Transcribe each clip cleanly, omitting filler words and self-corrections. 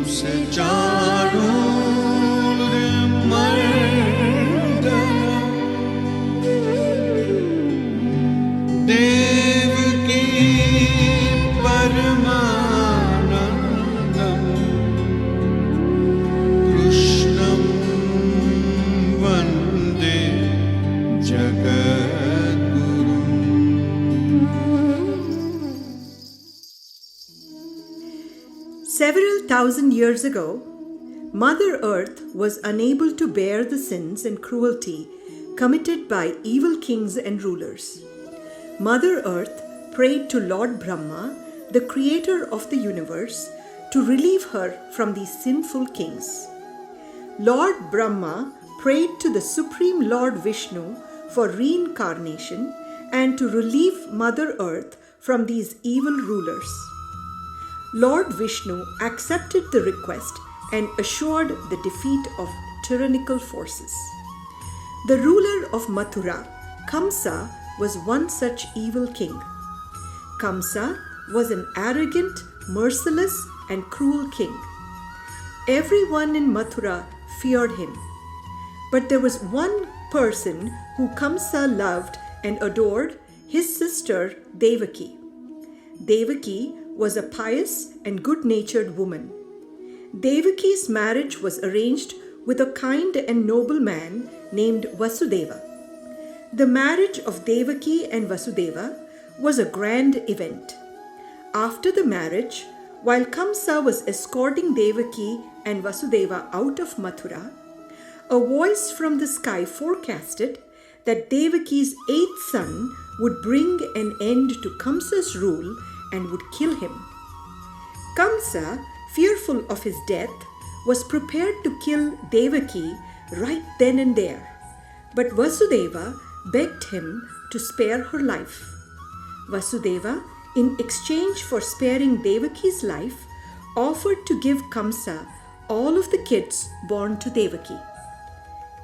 से चारों मर्दना देवकी परमानंदम कृष्णं वंदे जगद्गुरुम्. Several thousand years ago, Mother Earth was unable to bear the sins and cruelty committed by evil kings and rulers. Mother Earth prayed to Lord Brahma, the creator of the universe, to relieve her from these sinful kings. Lord Brahma prayed to the Supreme Lord Vishnu for reincarnation and to relieve Mother Earth from these evil rulers. Lord Vishnu accepted the request and assured the defeat of tyrannical forces. The ruler of Mathura, Kamsa, was one such evil king. Kamsa was an arrogant, merciless, and cruel king. Everyone in Mathura feared him. But there was one person who Kamsa loved and adored, his sister Devaki. Devaki was a pious and good-natured woman. Devaki's marriage was arranged with a kind and noble man named Vasudeva. The marriage of Devaki and Vasudeva was a grand event. After the marriage, while Kamsa was escorting Devaki and Vasudeva out of Mathura, a voice from the sky forecasted that Devaki's eighth son would bring an end to Kamsa's rule and would kill him. Kamsa, fearful of his death, was prepared to kill Devaki right then and there. But Vasudeva begged him to spare her life. Vasudeva, in exchange for sparing Devaki's life, offered to give Kamsa all of the kids born to Devaki.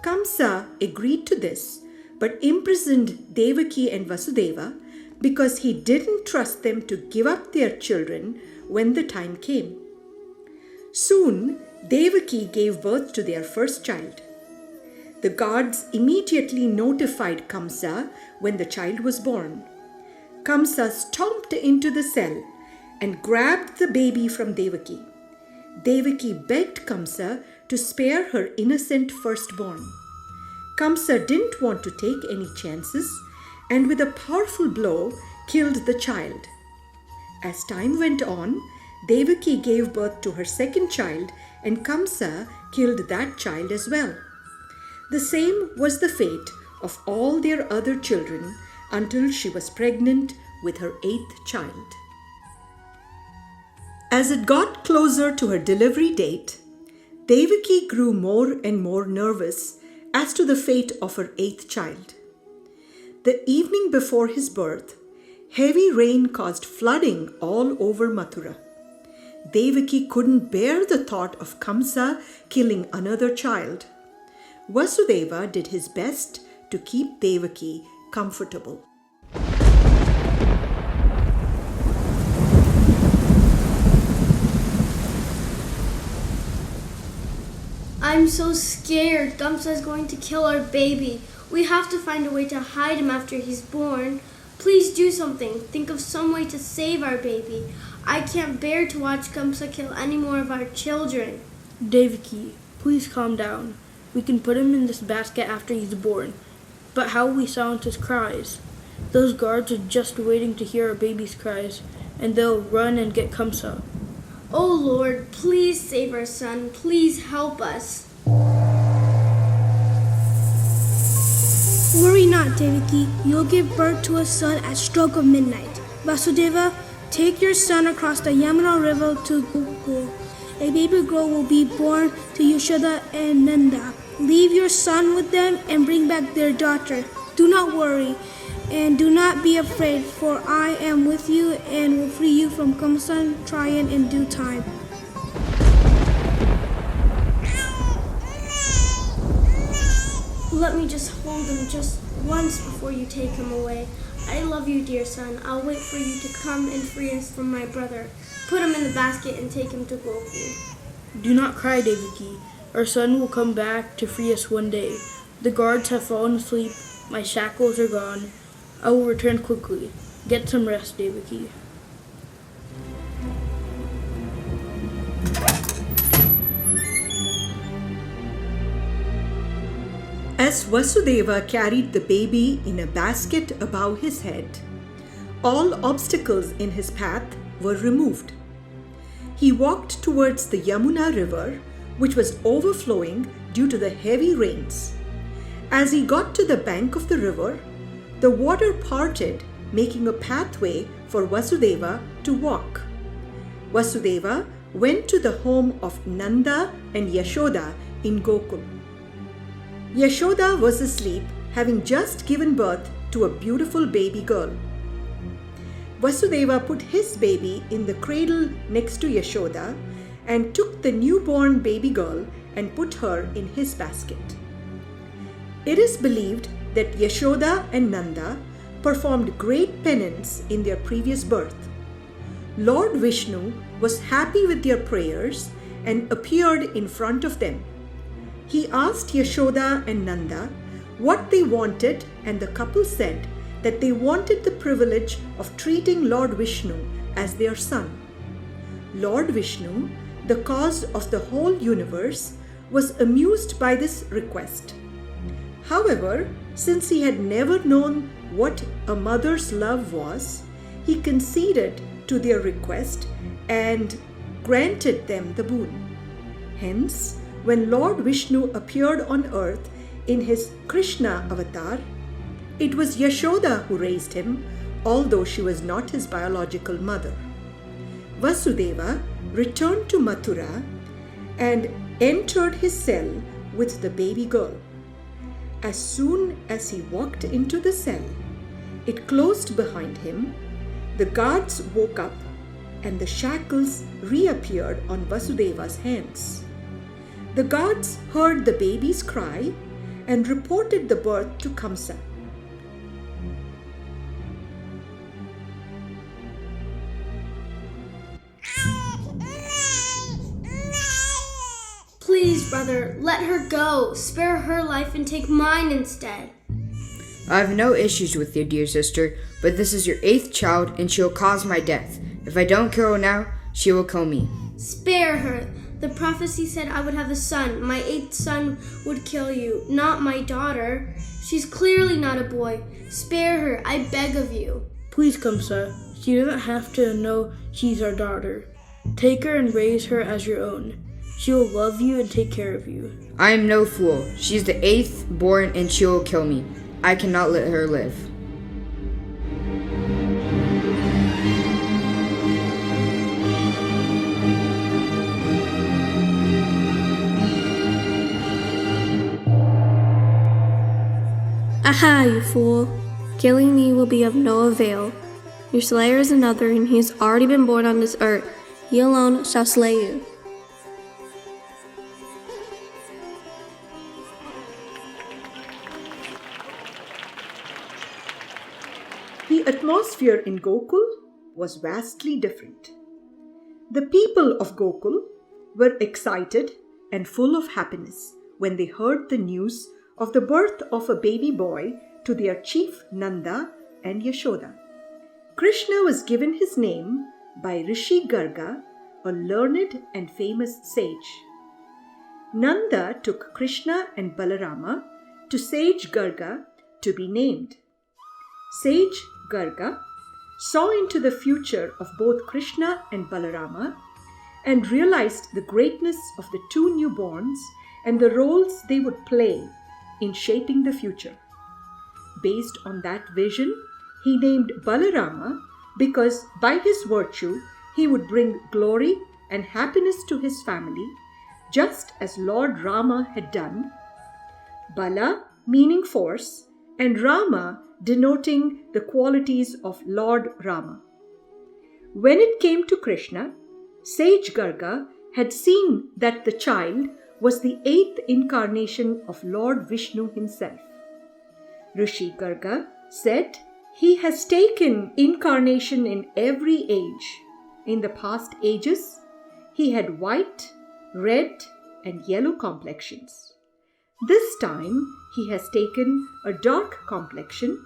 Kamsa agreed to this, but imprisoned Devaki and Vasudeva because he didn't trust them to give up their children when the time came. Soon, Devaki gave birth to their first child. The gods immediately notified Kamsa when the child was born. Kamsa stomped into the cell and grabbed the baby from Devaki. Devaki begged Kamsa to spare her innocent firstborn. Kamsa didn't want to take any chances and with a powerful blow killed the child. As time went on, Devaki gave birth to her second child and Kamsa killed that child as well. The same was the fate of all their other children until she was pregnant with her eighth child. As it got closer to her delivery date, Devaki grew more and more nervous as to the fate of her eighth child. The evening before his birth, heavy rain caused flooding all over Mathura. Devaki couldn't bear the thought of Kamsa killing another child. Vasudeva did his best to keep Devaki comfortable. I'm so scared. Kamsa is going to kill our baby. We have to find a way to hide him after he's born. Please do something. Think of some way to save our baby. I can't bear to watch Kamsa kill any more of our children. Devaki, please calm down. We can put him in this basket after he's born. But how will we silence his cries? Those guards are just waiting to hear our baby's cries, and they'll run and get Kamsa. Oh Lord, please save our son. Please help us. Worry not, Devaki. You'll give birth to a son at stroke of midnight. Vasudeva, take your son across the Yamuna River to Gokul. A baby girl will be born to Yashoda and Nanda. Leave your son with them and bring back their daughter. Do not worry and do not be afraid, for I am with you and will free you from Kamsa Trian in due time. Let me just hold him just once before you take him away. I love you, dear son. I'll wait for you to come and free us from my brother. Put him in the basket and take him to Gokul. Do not cry, Devaki. Our son will come back to free us one day. The guards have fallen asleep. My shackles are gone. I will return quickly. Get some rest, Devaki. As Vasudeva carried the baby in a basket above his head, all obstacles in his path were removed. He walked towards the Yamuna river, which was overflowing due to the heavy rains. As he got to the bank of the river, the water parted, making a pathway for Vasudeva to walk. Vasudeva went to the home of Nanda and Yashoda in Gokul. Yashoda was asleep, having just given birth to a beautiful baby girl. Vasudeva put his baby in the cradle next to Yashoda and took the newborn baby girl and put her in his basket. It is believed that Yashoda and Nanda performed great penance in their previous birth. Lord Vishnu was happy with their prayers and appeared in front of them. He asked Yashoda and Nanda what they wanted, and the couple said that they wanted the privilege of treating Lord Vishnu as their son. Lord Vishnu, the cause of the whole universe, was amused by this request. However, since he had never known what a mother's love was, he conceded to their request and granted them the boon. Hence, when Lord Vishnu appeared on earth in his Krishna avatar, it was Yashoda who raised him, although she was not his biological mother. Vasudeva returned to Mathura and entered his cell with the baby girl. As soon as he walked into the cell, it closed behind him, the guards woke up, and the shackles reappeared on Vasudeva's hands. The guards heard the baby's cry and reported the birth to Kamsa. Please, brother, let her go. Spare her life and take mine instead. I have no issues with you, dear sister, but this is your 8th child and she will cause my death. If I don't kill her now, she will kill me. Spare her. The prophecy said I would have a son. My 8th son would kill you, not my daughter. She's clearly not a boy. Spare her, I beg of you. Please, Kamsa. She doesn't have to know she's our daughter. Take her and raise her as your own. She will love you and take care of you. I am no fool. She's the 8th born and she will kill me. I cannot let her live. Aha, you fool! Killing me will be of no avail. Your slayer is another, and he has already been born on this earth. He alone shall slay you. The atmosphere in Gokul was vastly different. The people of Gokul were excited and full of happiness when they heard the news of the birth of a baby boy to their chief Nanda and Yashoda. Krishna was given his name by Rishi Garga, a learned and famous sage. Nanda took Krishna and Balarama to sage Garga to be named. Sage Garga saw into the future of both Krishna and Balarama and realized the greatness of the two newborns and the roles they would play in shaping the future. Based on that vision, he named Balarama because by his virtue he would bring glory and happiness to his family, just as Lord Rama had done. Bala meaning force and Rama denoting the qualities of Lord Rama. When it came to Krishna, Sage Garga had seen that the child was the 8th incarnation of Lord Vishnu himself. Rishi Garga said he has taken incarnation in every age. In the past ages, he had white, red and yellow complexions. This time he has taken a dark complexion,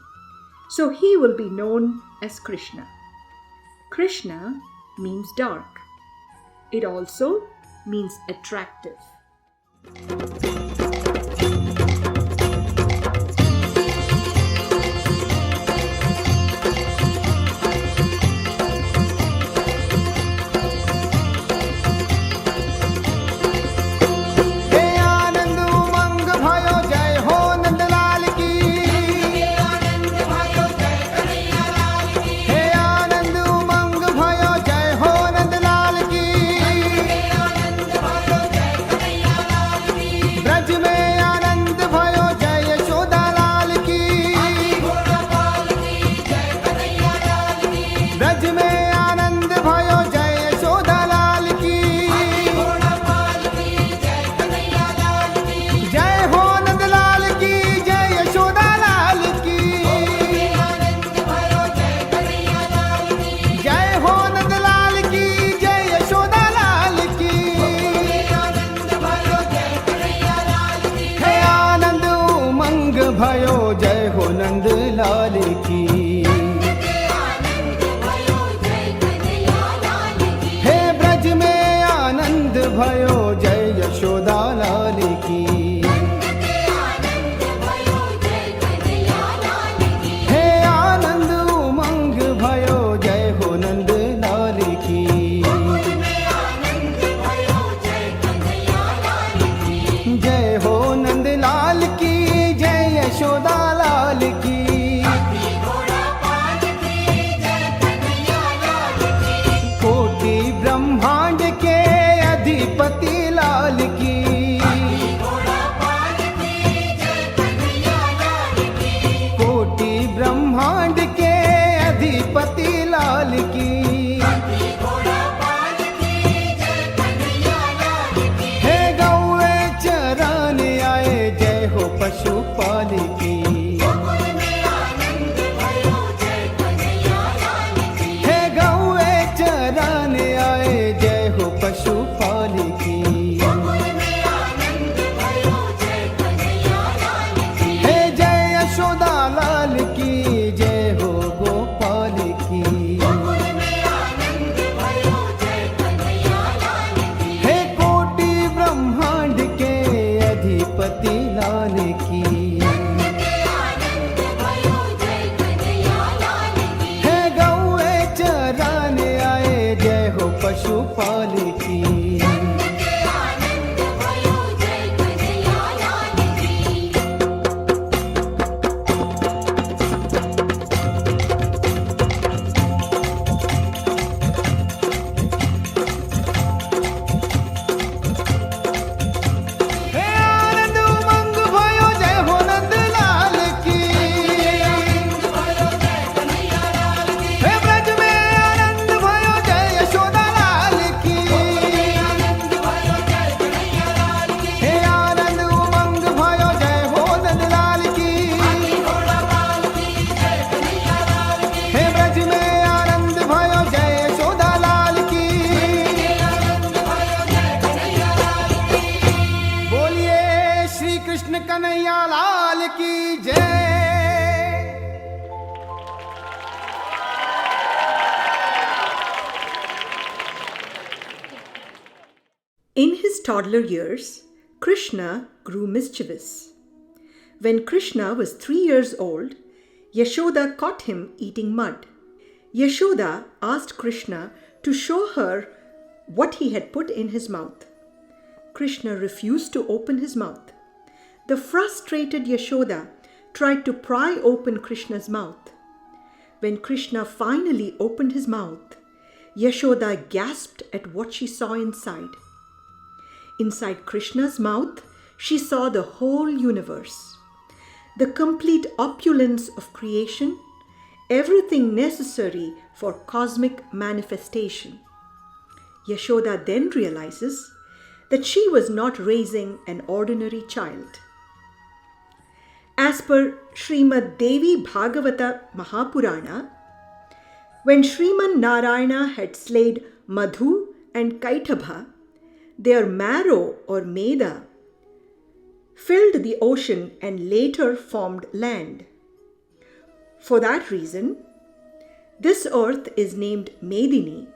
so he will be known as Krishna. Krishna means dark. It also means attractive. In his toddler years, Krishna grew mischievous. When Krishna was 3 years old, Yashoda caught him eating mud. Yashoda asked Krishna to show her what he had put in his mouth. Krishna refused to open his mouth. The frustrated Yashoda tried to pry open Krishna's mouth. When Krishna finally opened his mouth, Yashoda gasped at what she saw inside. Inside Krishna's mouth, she saw the whole universe, the complete opulence of creation, everything necessary for cosmic manifestation. Yashoda then realizes that she was not raising an ordinary child. As per Srimad Devi Bhagavata Mahapurana, when Sriman Narayana had slayed Madhu and Kaithabha, their marrow or meda filled the ocean and later formed land. For that reason, this earth is named Medini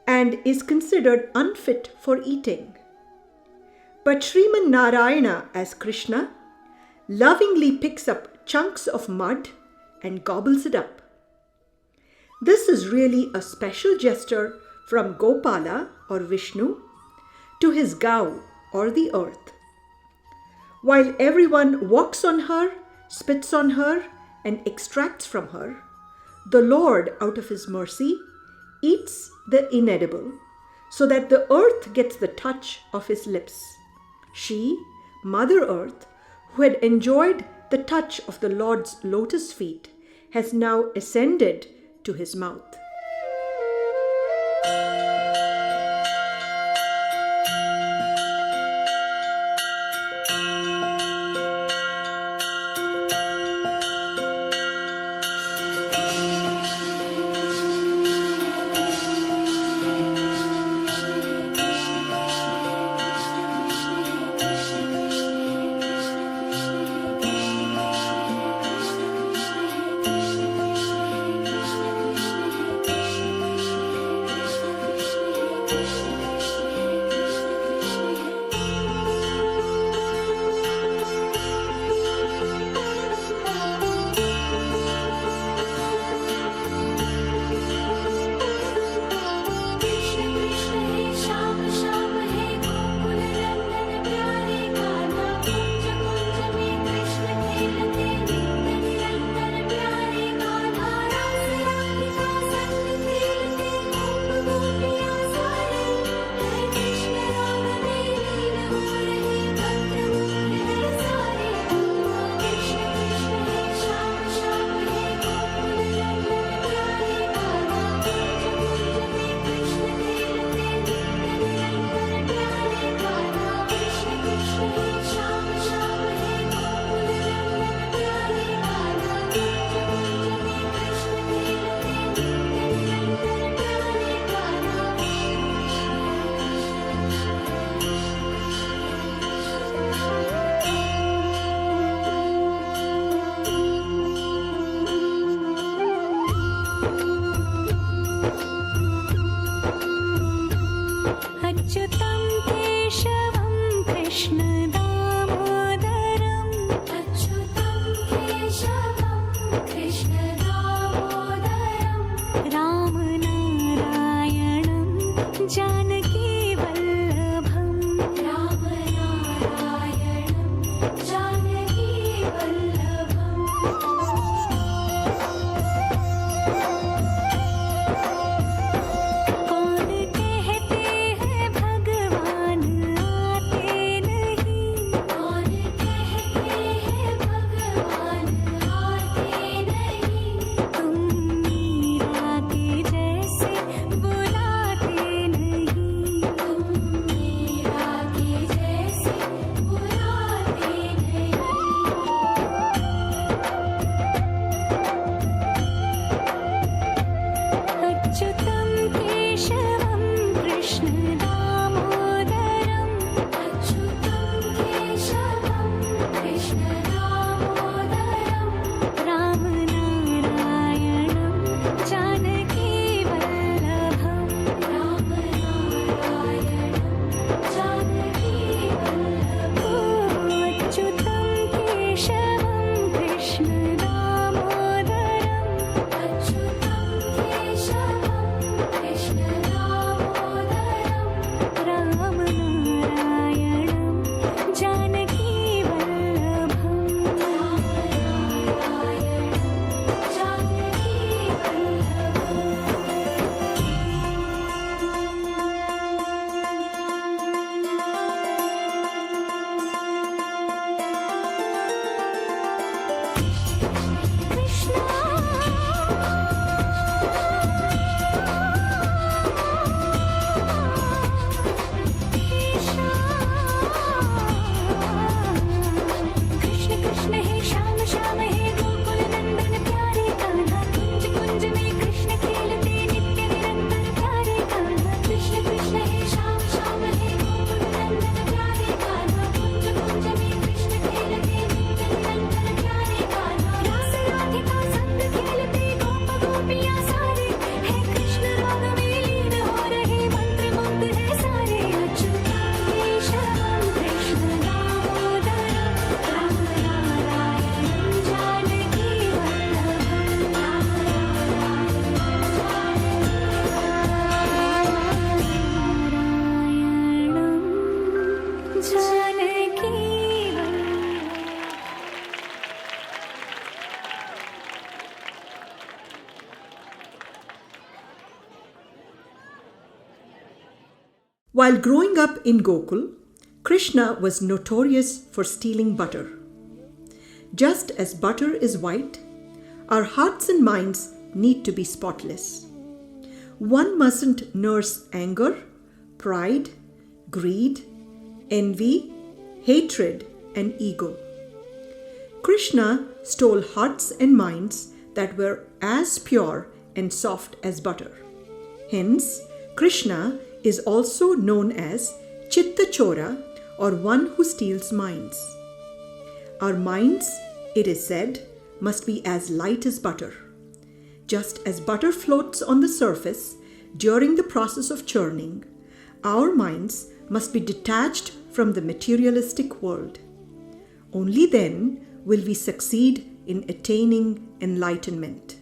and is considered unfit for eating. But Sriman Narayana as Krishna lovingly picks up chunks of mud and gobbles it up. This is really a special gesture from Gopala or Vishnu to his Gau or the earth. While everyone walks on her, spits on her, and extracts from her, the Lord, out of his mercy, eats the inedible so that the earth gets the touch of his lips. She, Mother Earth, who had enjoyed the touch of the Lord's lotus feet, has now ascended to his mouth. कौन कहते हैं भगवान आते नहीं While growing up in Gokul, Krishna was notorious for stealing butter. Just as butter is white, our hearts and minds need to be spotless. One mustn't nurse anger, pride, greed, envy, hatred, and ego. Krishna stole hearts and minds that were as pure and soft as butter. Hence, Krishna is also known as Chitta Chora, or one who steals minds. Our minds, it is said, must be as light as butter. Just as butter floats on the surface during the process of churning, our minds must be detached from the materialistic world. Only then will we succeed in attaining enlightenment.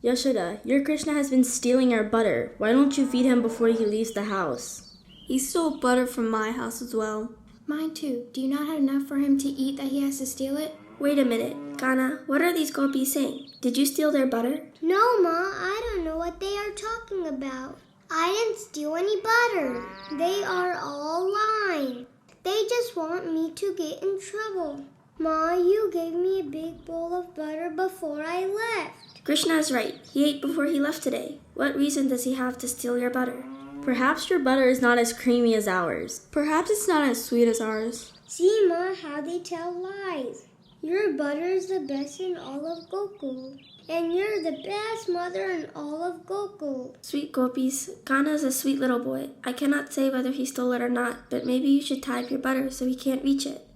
Yashoda, your Krishna has been stealing our butter. Why don't you feed him before he leaves the house? He stole butter from my house as well. Mine too. Do you not have enough for him to eat that he has to steal it? Wait a minute. Kana, what are these gopis saying? Did you steal their butter? No, Ma, I don't know what they are talking about. I didn't steal any butter. They are all lying. They just want me to get in trouble. Ma, you gave me a big bowl of butter before I left. Krishna is right. He ate before he left today. What reason does he have to steal your butter? Perhaps your butter is not as creamy as ours. Perhaps it's not as sweet as ours. See, Ma, how they tell lies. Your butter is the best in all of Gokul. And you're the best mother in all of Gokul. Sweet gopis, Kana is a sweet little boy. I cannot say whether he stole it or not, but maybe you should tie up your butter so he can't reach it.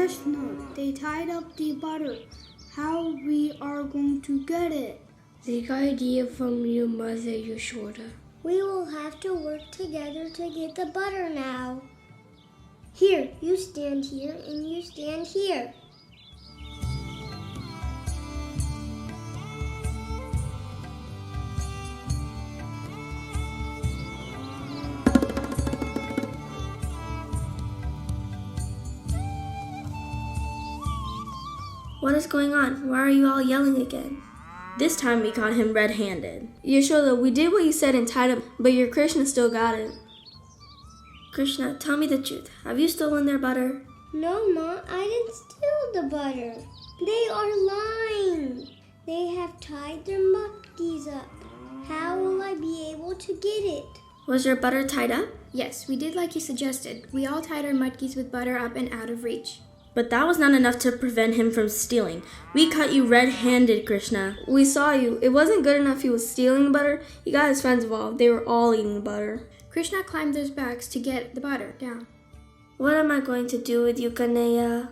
Krishna, they tied up the butter. How we are going to get it? Big idea from your mother, Yashoda. We will have to work together to get the butter now. Here, you stand here and you stand here. What is going on? Why are you all yelling again? This time we caught him red-handed. Yashoda, we did what you said and tied him, but your Krishna still got it. Krishna, tell me the truth. Have you stolen their butter? No, Ma, I didn't steal the butter. They are lying. They have tied their muktis up. How will I be able to get it? Was your butter tied up? Yes, we did like you suggested. We all tied our mutkis with butter up and out of reach. But that was not enough to prevent him from stealing. We caught you red-handed, Krishna. We saw you. It wasn't good enough he was stealing the butter. He got his friends involved. They were all eating the butter. Krishna climbed those backs to get the butter down. What am I going to do with you, Kaliya?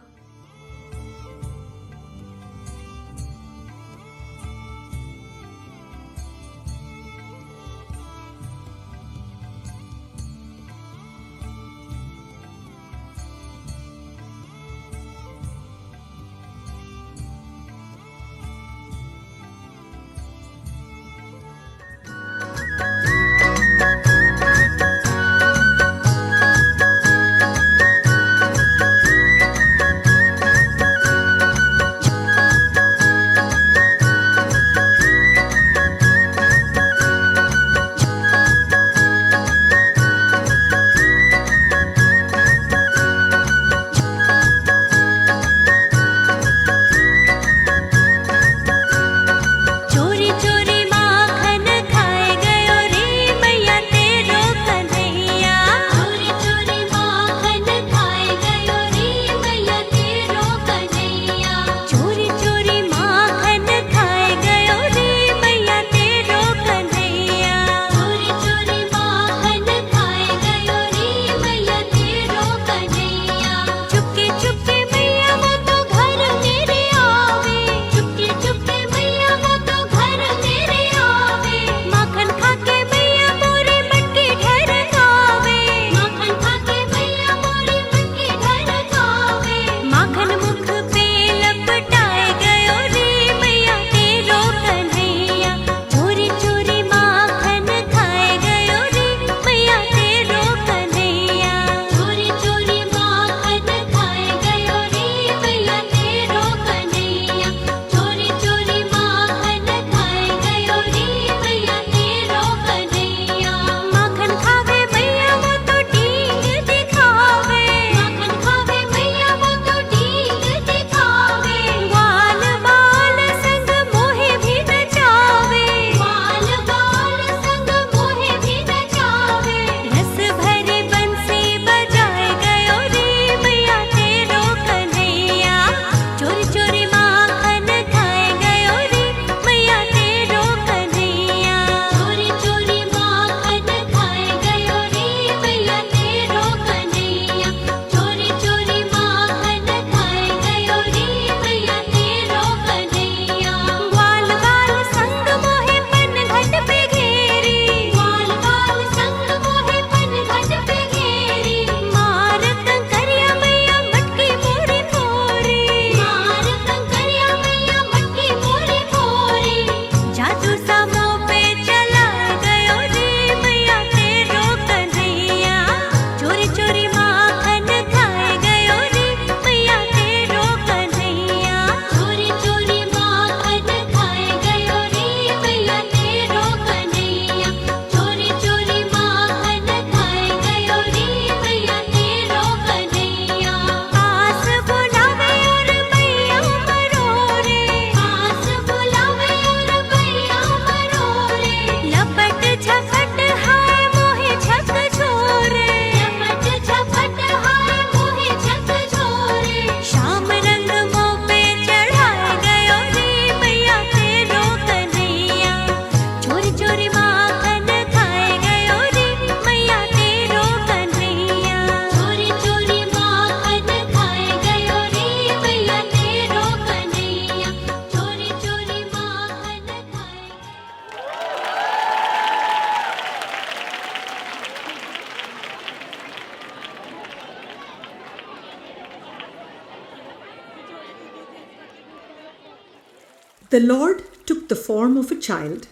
The Lord took the form of a child,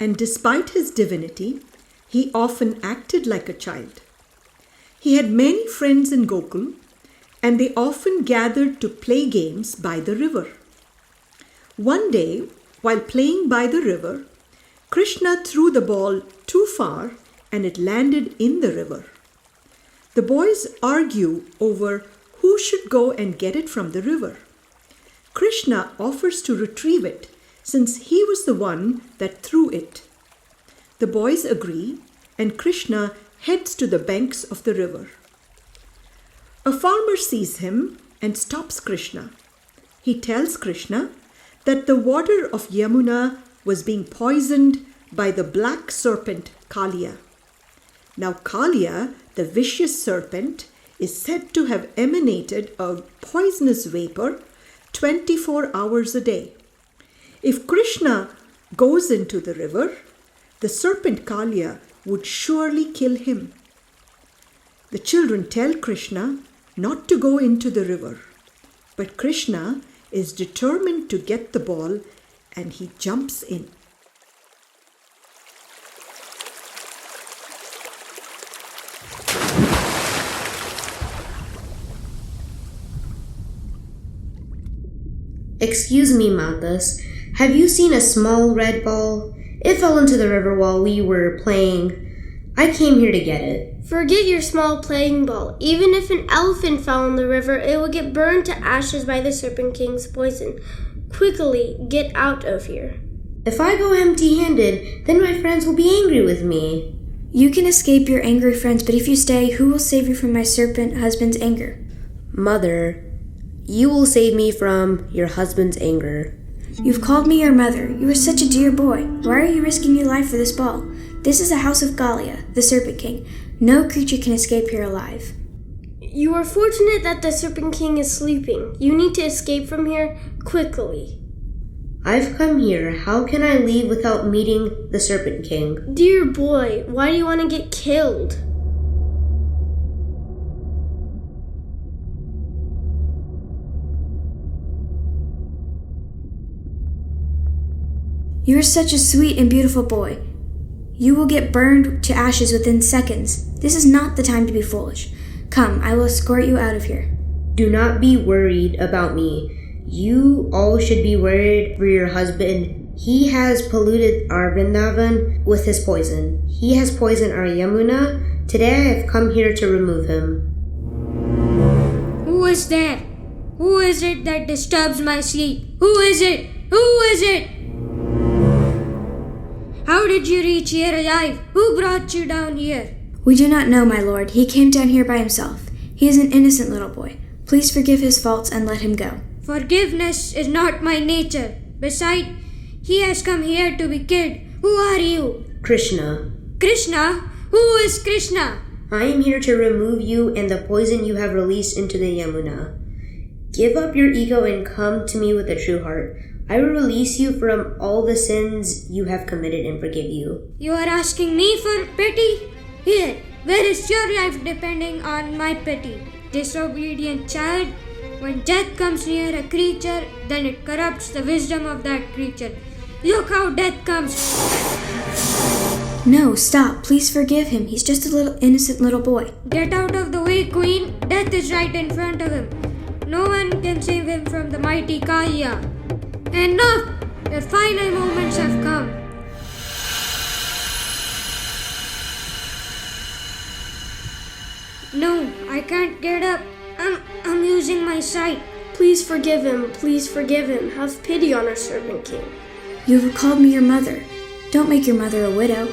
and despite his divinity, he often acted like a child. He had many friends in Gokul, and they often gathered to play games by the river. One day, while playing by the river, Krishna threw the ball too far and it landed in the river. The boys argue over who should go and get it from the river. Krishna offers to retrieve it since he was the one that threw it. The boys agree and Krishna heads to the banks of the river. A farmer sees him and stops Krishna. He tells Krishna that the water of Yamuna was being poisoned by the black serpent Kaliya. Now Kaliya, the vicious serpent, is said to have emanated a poisonous vapor 24 hours a day. If Krishna goes into the river, the serpent Kaliya would surely kill him. The children tell Krishna not to go into the river, but Krishna is determined to get the ball and he jumps in. Excuse me, Matas. Have you seen a small red ball? It fell into the river while we were playing. I came here to get it. Forget your small playing ball. Even if an elephant fell in the river, it will get burned to ashes by the Serpent King's poison. Quickly, get out of here. If I go empty-handed, then my friends will be angry with me. You can escape your angry friends, but if you stay, who will save you from my serpent husband's anger? Mother, you will save me from your husband's anger. You've called me your mother. You are such a dear boy. Why are you risking your life for this ball? This is the house of Kaliya, the Serpent King. No creature can escape here alive. You are fortunate that the Serpent King is sleeping. You need to escape from here quickly. I've come here. How can I leave without meeting the Serpent King? Dear boy, why do you want to get killed? You are such a sweet and beautiful boy. You will get burned to ashes within seconds. This is not the time to be foolish. Come, I will escort you out of here. Do not be worried about me. You all should be worried for your husband. He has polluted our Vrindavan with his poison. He has poisoned our Yamuna. Today I have come here to remove him. Who is there? Who is it that disturbs my sleep? Who is it? Who is it? How did you reach here alive? Who brought you down here? We do not know, my lord. He came down here by himself. He is an innocent little boy. Please forgive his faults and let him go. Forgiveness is not my nature. Besides, he has come here to be killed. Who are you? Krishna. Krishna? Who is Krishna? I am here to remove you and the poison you have released into the Yamuna. Give up your ego and come to me with a true heart. I will release you from all the sins you have committed and forgive you. You are asking me for pity? Here, where is your life depending on my pity? Disobedient child, when death comes near a creature, then it corrupts the wisdom of that creature. Look how death comes. No, stop. Please forgive him. He's just a little innocent little boy. Get out of the way, Queen. Death is right in front of him. No one can save him from the mighty Kaliya. Enough! Your final moments have come. No, I can't get up. I'm losing my sight. Please forgive him. Please forgive him. Have pity on our Serpent King. You have called me your mother. Don't make your mother a widow.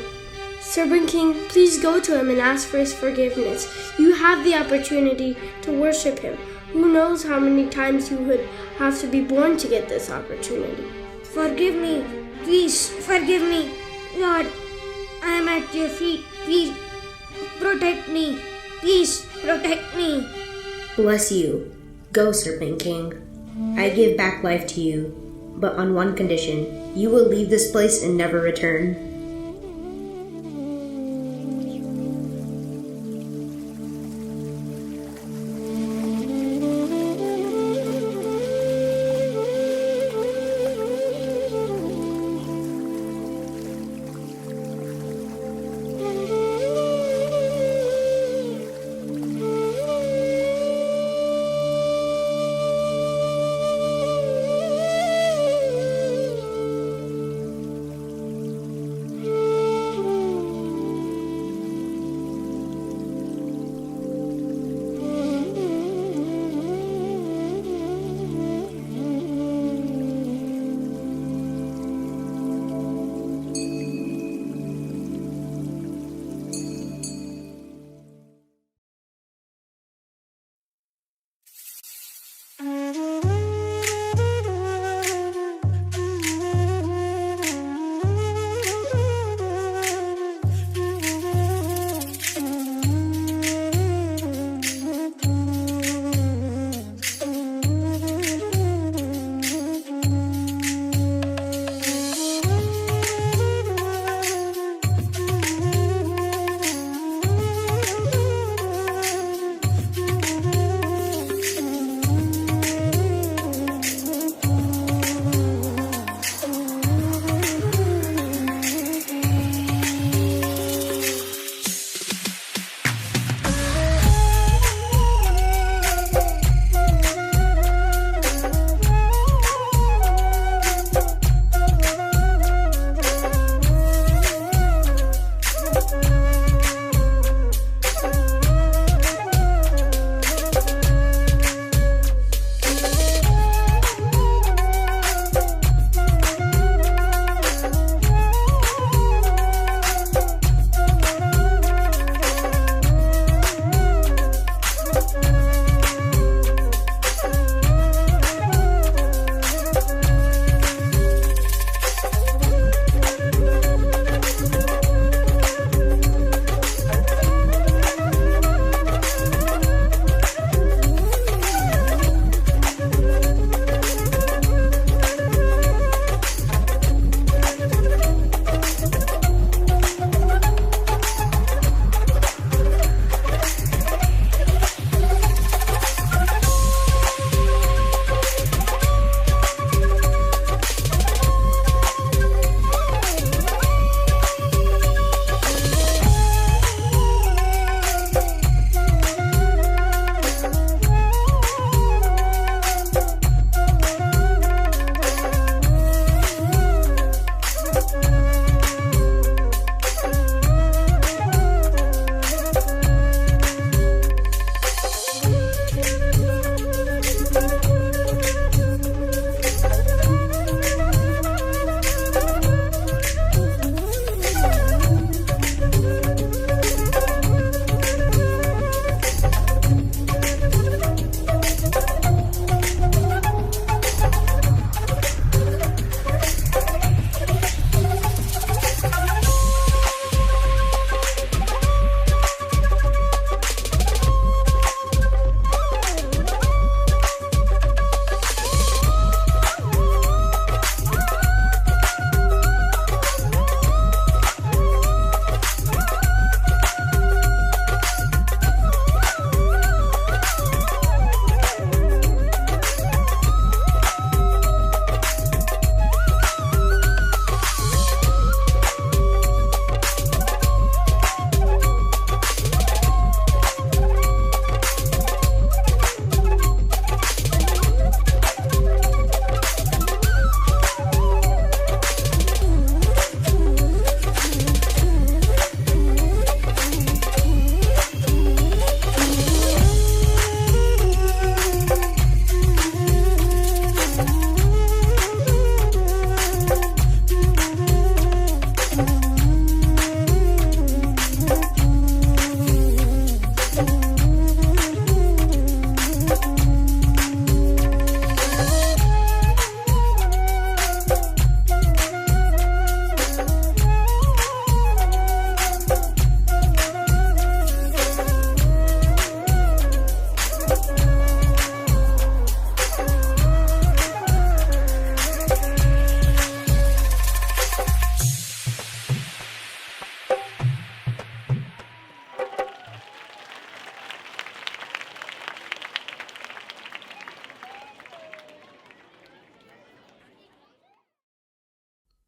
Serpent King, please go to him and ask for his forgiveness. You have the opportunity to worship him. Who knows how many times you would have to be born to get this opportunity. Forgive me. Please, forgive me. Lord, I am at your feet. Please, protect me. Please, protect me. Bless you. Go, Serpent King. I give back life to you, but on one condition. You will leave this place and never return.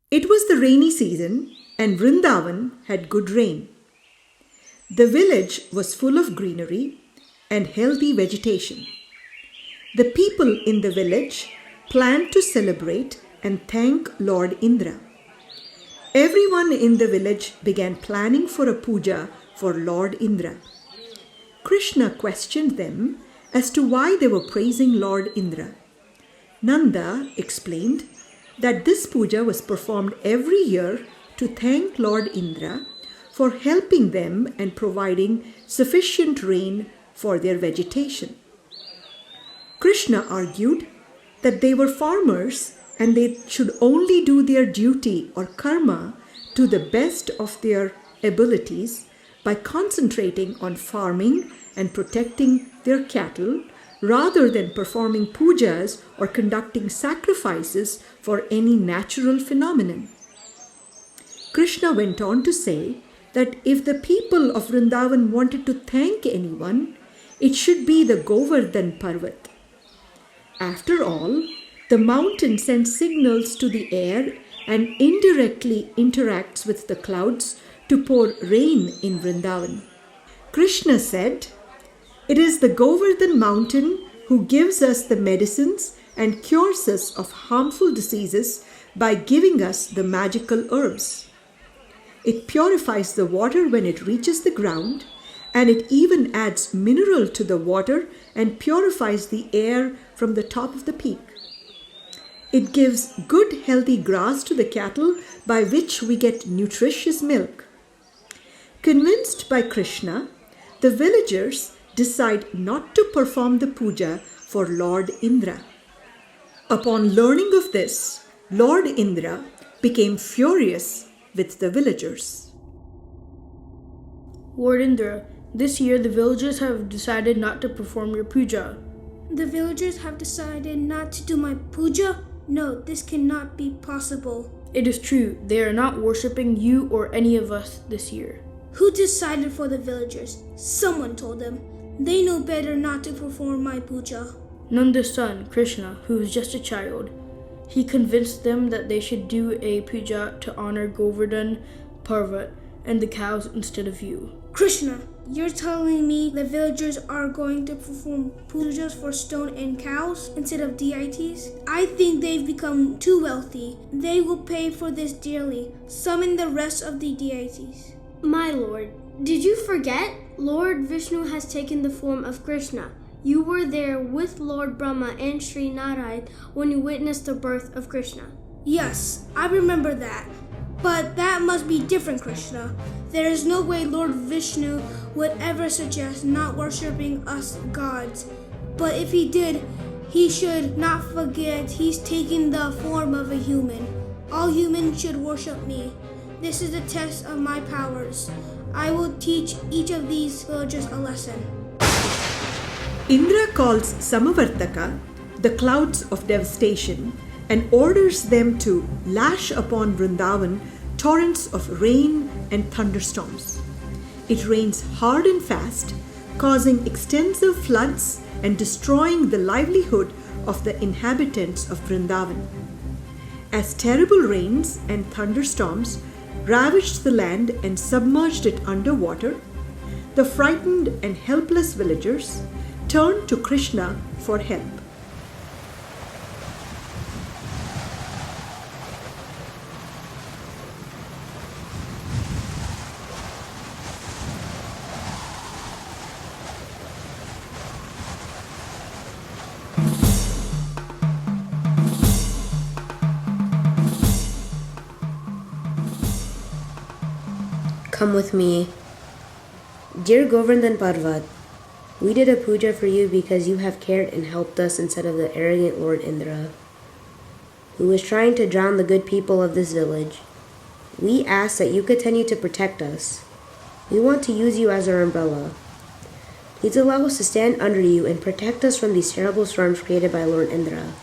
It was the rainy season and Vrindavan had good rain. The village was full of greenery and healthy vegetation. The people in the village planned to celebrate and thank Lord Indra. Everyone in the village began planning for a puja for Lord Indra. Krishna questioned them as to why they were praising Lord Indra. Nanda explained that this puja was performed every year to thank Lord Indra for helping them and providing sufficient rain for their vegetation. Krishna argued that they were farmers and they should only do their duty or karma to the best of their abilities by concentrating on farming and protecting their cattle rather than performing pujas or conducting sacrifices for any natural phenomenon. Krishna went on to say that if the people of Vrindavan wanted to thank anyone, it should be the Goverdhan Parvat. After all, the mountain sends signals to the air and indirectly interacts with the clouds to pour rain in Vrindavan. Krishna said, "It is the Govardhan mountain who gives us the medicines and cures us of harmful diseases by giving us the magical herbs. It purifies the water when it reaches the ground, and it even adds mineral to the water and purifies the air from the top of the peak. It gives good healthy grass to the cattle by which we get nutritious milk." Convinced by Krishna, the villagers decide not to perform the puja for Lord Indra. Upon learning of this, Lord Indra became furious with the villagers. Lord Indra, this year the villagers have decided not to perform your puja. The villagers have decided not to do my puja? No, this cannot be possible. It is true, they are not worshipping you or any of us this year. Who decided for the villagers? Someone told them. They know better not to perform my puja. Nanda's son, Krishna, who was just a child, he convinced them that they should do a puja to honor Govardhan, Parvat, and the cows instead of you. Krishna, you're telling me the villagers are going to perform pujas for stone and cows instead of deities? I think they've become too wealthy. They will pay for this dearly. Summon the rest of the deities. My lord, did you forget? Lord Vishnu has taken the form of Krishna. You were there with Lord Brahma and Sri Narayan when you witnessed the birth of Krishna. Yes, I remember that. But that must be different, Krishna. There is no way Lord Vishnu would ever suggest not worshipping us gods. But if he did, he should not forget he's taken the form of a human. All humans should worship me. This is a test of my powers. I will teach each of these villagers a lesson. Indra calls Samavartaka the clouds of devastation and orders them to lash upon Vrindavan torrents of rain and thunderstorms. It rains hard and fast, causing extensive floods and destroying the livelihood of the inhabitants of Vrindavan. As terrible rains and thunderstorms ravaged the land and submerged it underwater, the frightened and helpless villagers turned to Krishna for help. Come with me. Dear Govardhan Parvat, we did a puja for you because you have cared and helped us instead of the arrogant Lord Indra, who was trying to drown the good people of this village. We ask that you continue to protect us. We want to use you as our umbrella. Please allow us to stand under you and protect us from these terrible storms created by Lord Indra.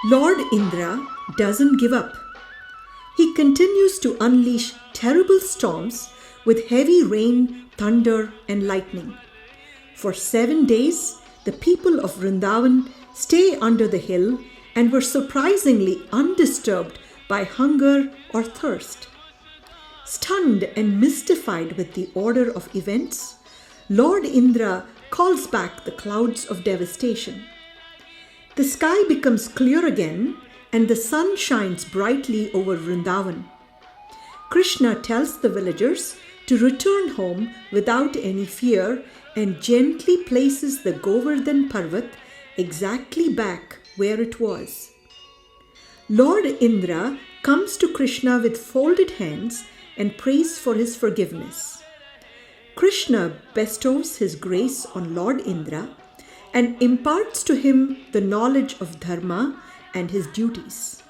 Lord Indra doesn't give up. He continues to unleash terrible storms with heavy rain, thunder, and lightning. For 7 days, the people of Vrindavan stay under the hill and were surprisingly undisturbed by hunger or thirst. Stunned and mystified with the order of events, Lord Indra calls back the clouds of devastation. The sky becomes clear again and the sun shines brightly over Vrindavan. Krishna tells the villagers to return home without any fear and gently places the Goverdhan Parvat exactly back where it was. Lord Indra comes to Krishna with folded hands and prays for his forgiveness. Krishna bestows his grace on Lord Indra and imparts to him the knowledge of dharma and his duties.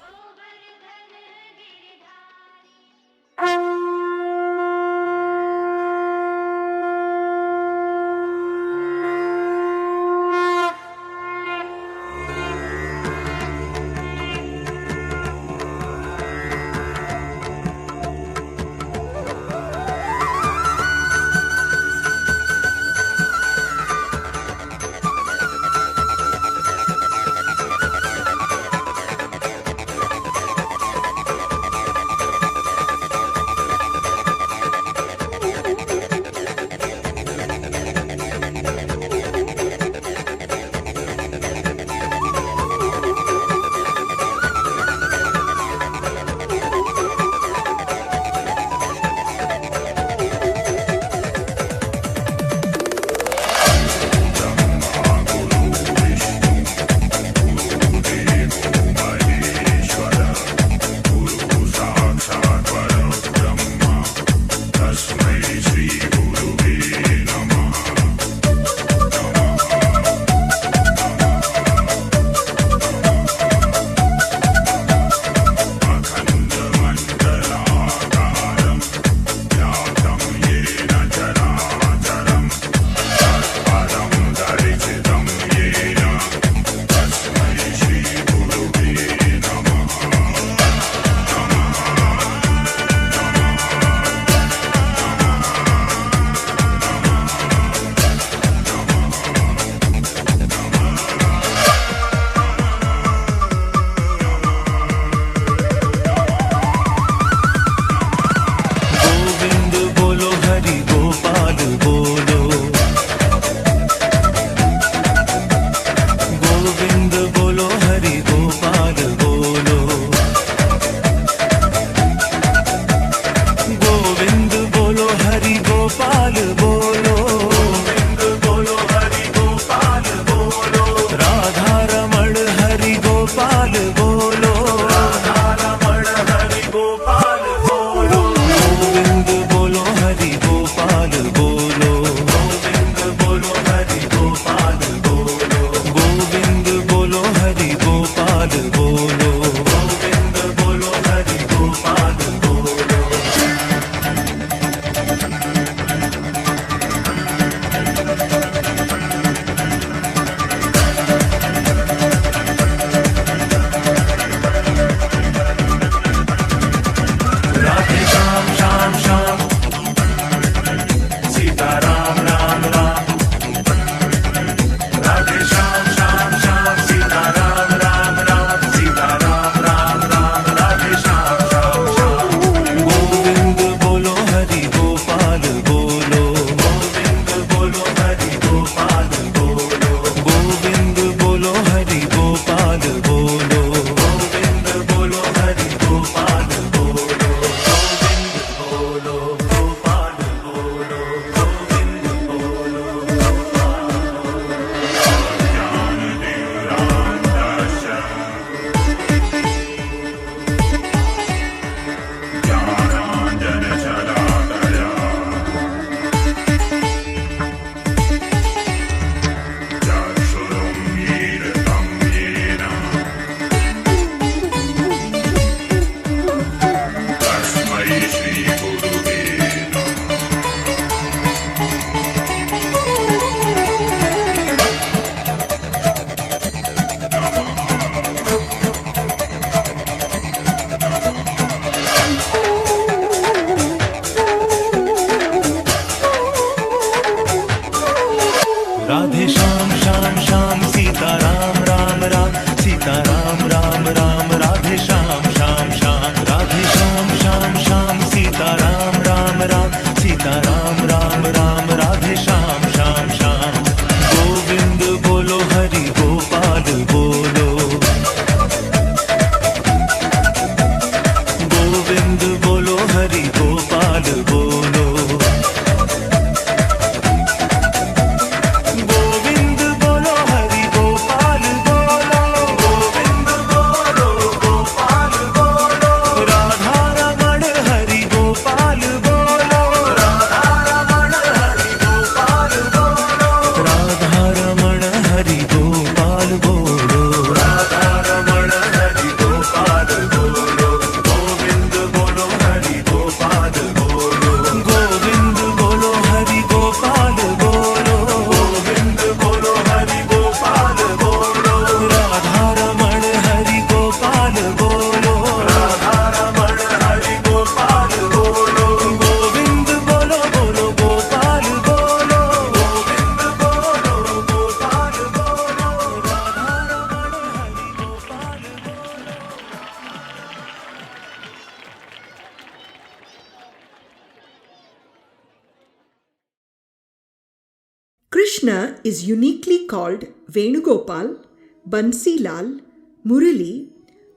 Krishna is uniquely called Venugopal, Bansilal, Murali,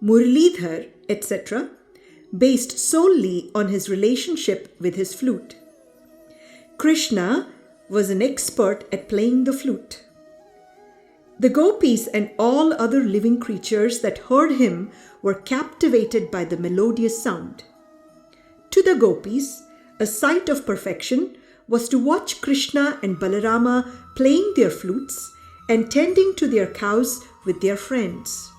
Muralidhar, etc., based solely on his relationship with his flute. Krishna was an expert at playing the flute. The gopis and all other living creatures that heard him were captivated by the melodious sound. To the gopis, a sight of perfection was to watch Krishna and Balarama playing their flutes and tending to their cows with their friends.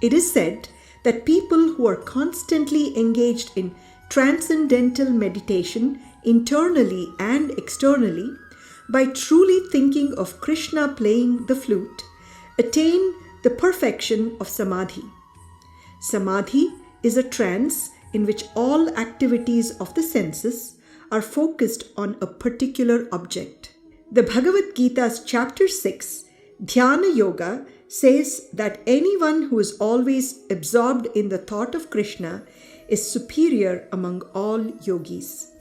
It is said that people who are constantly engaged in transcendental meditation internally and externally, by truly thinking of Krishna playing the flute, attain the perfection of samadhi. Samadhi is a trance in which all activities of the senses are focused on a particular object. The Bhagavad Gita's chapter 6, Dhyana Yoga, says that anyone who is always absorbed in the thought of Krishna is superior among all yogis.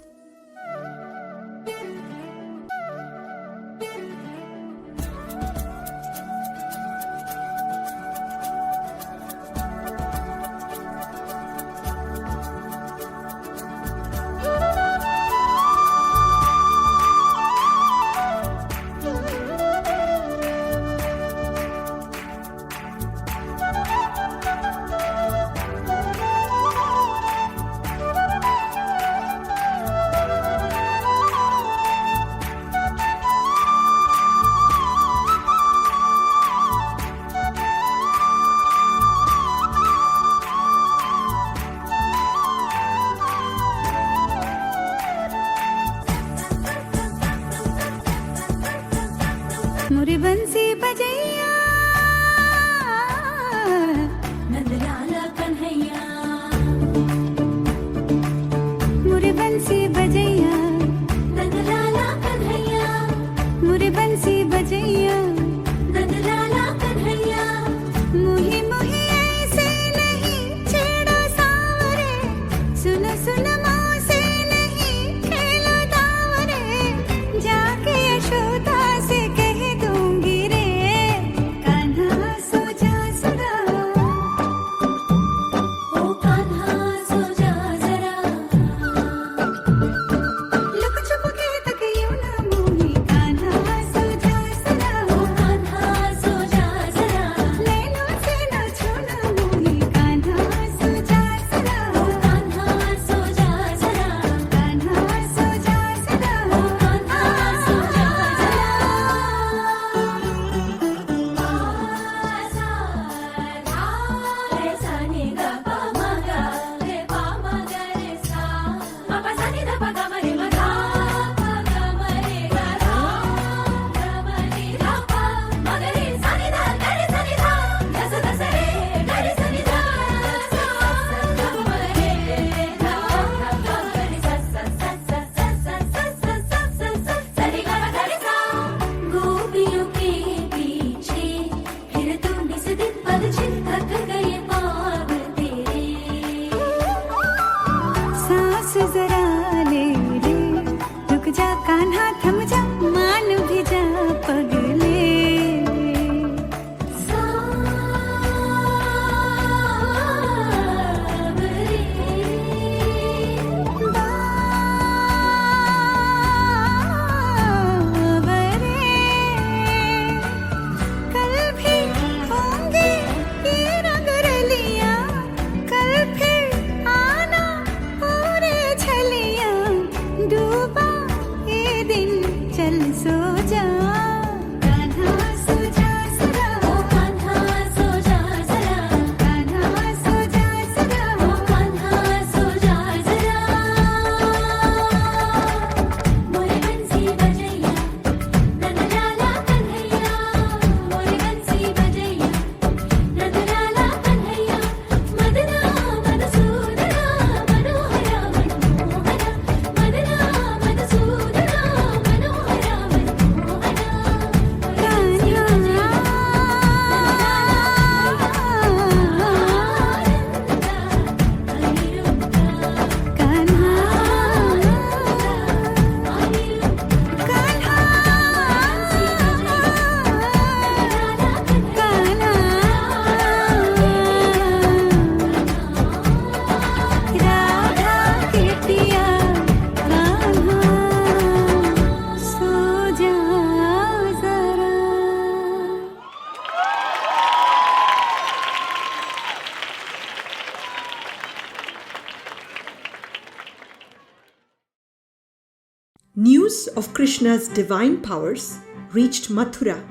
news of Krishna's divine powers reached Mathura.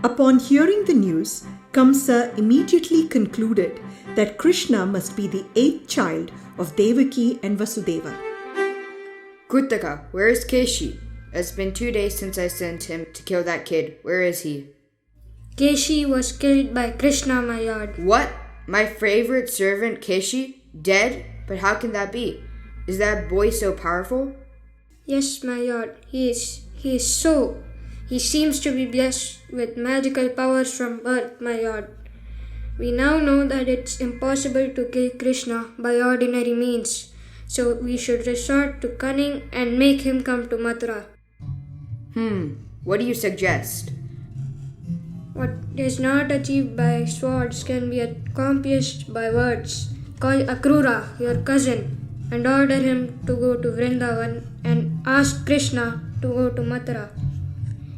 Upon hearing the news, Kamsa immediately concluded that Krishna must be the 8th child of Devaki and Vasudeva. Kutaka, where is Keshi? It's been 2 days since I sent him to kill that kid. Where is he? Keshi was killed by Krishna, my lord. What? My favorite servant, Keshi? Dead? But how can that be? Is that boy so powerful? Yes, my lord. He seems to be blessed with magical powers from birth, my lord. We now know that it's impossible to kill Krishna by ordinary means, so we should resort to cunning and make him come to Mathura. What do you suggest? What is not achieved by swords can be accomplished by words. Call Akrura, your cousin, and order him to go to Vrindavan and ask Krishna to go to Mathura.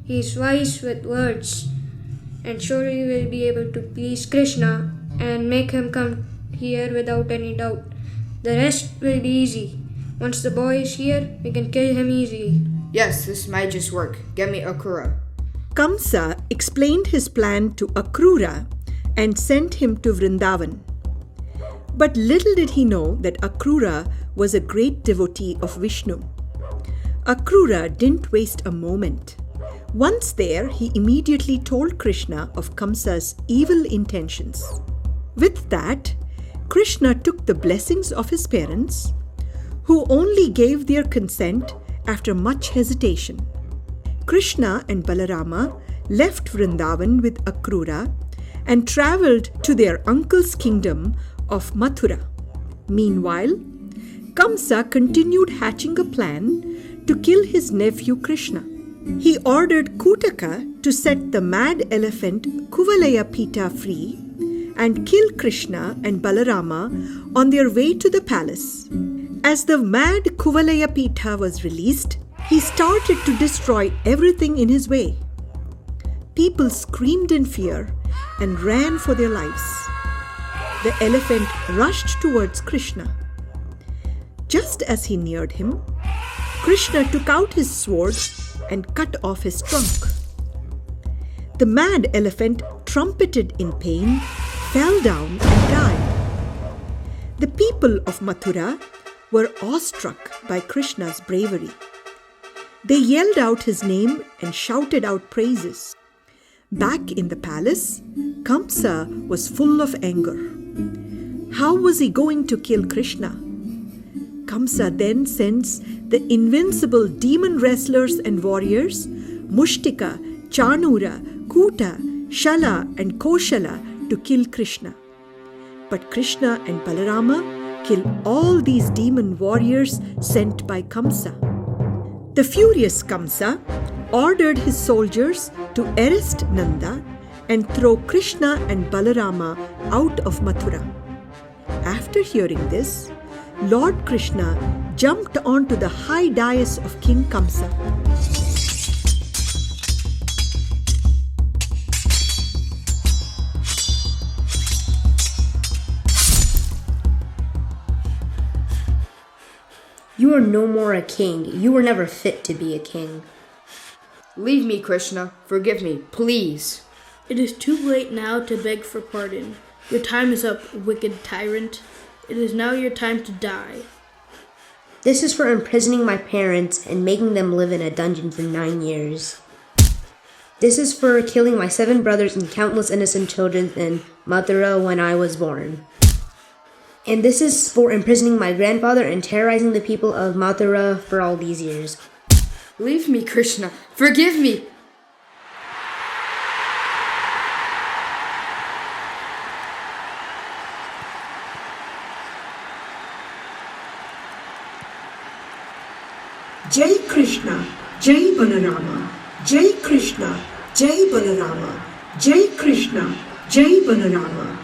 He is wise with words and surely will be able to please Krishna and make him come here without any doubt. The rest will be easy. Once the boy is here, we can kill him easily. Yes, this might just work. Get me Akrura. Kamsa explained his plan to Akrura and sent him to Vrindavan. But little did he know that Akrura was a great devotee of Vishnu. Akrura didn't waste a moment. Once there, he immediately told Krishna of Kamsa's evil intentions. With that, Krishna took the blessings of his parents, who only gave their consent after much hesitation. Krishna and Balarama left Vrindavan with Akrura and travelled to their uncle's kingdom of Mathura. Meanwhile, Kamsa continued hatching a plan to kill his nephew Krishna. He ordered Kutaka to set the mad elephant Kuvalaya Pita free and kill Krishna and Balarama on their way to the palace. As the mad Kuvalaya Pita was released, he started to destroy everything in his way. People screamed in fear and ran for their lives. The elephant rushed towards Krishna. Just as he neared him, Krishna took out his sword and cut off his trunk. The mad elephant trumpeted in pain, fell down and died. The people of Mathura were awestruck by Krishna's bravery. They yelled out his name and shouted out praises. Back in the palace, Kamsa was full of anger. How was he going to kill Krishna? Kamsa then sends the invincible demon wrestlers and warriors, Mushtika, Chanura, Kuta, Shala and Koshala to kill Krishna. But Krishna and Balarama kill all these demon warriors sent by Kamsa. The furious Kamsa ordered his soldiers to arrest Nanda and throw Krishna and Balarama out of Mathura. After hearing this, Lord Krishna jumped onto the high dais of King Kamsa. You are no more a king. You were never fit to be a king. Leave me, Krishna. Forgive me, please. It is too late now to beg for pardon. Your time is up, wicked tyrant. It is now your time to die. This is for imprisoning my parents and making them live in a dungeon for 9 years. This is for killing my 7 brothers and countless innocent children in Mathura when I was born. And this is for imprisoning my grandfather and terrorizing the people of Mathura for all these years. Leave me, Krishna. Forgive me. Jai Krishna, Jai Balarama, Jai Krishna, Jai Balarama, Jai Krishna, Jai Balarama.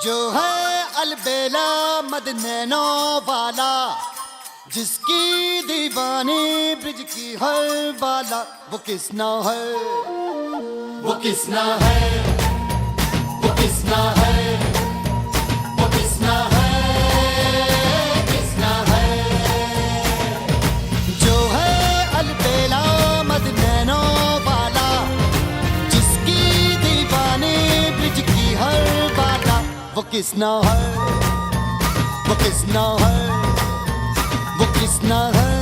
जो है अलबेला मद नैनों वाला, जिसकी दीवानी bridge की हर बाला, वो किसना है, वो किसना है, वो किसना है, वो किसना है, किसना है। जो है अलबेला मद नैनों वाला, जिसकी दीवानी ब्रिज की हर बाला, वो किसना है, वो किसना है, वो किसना है।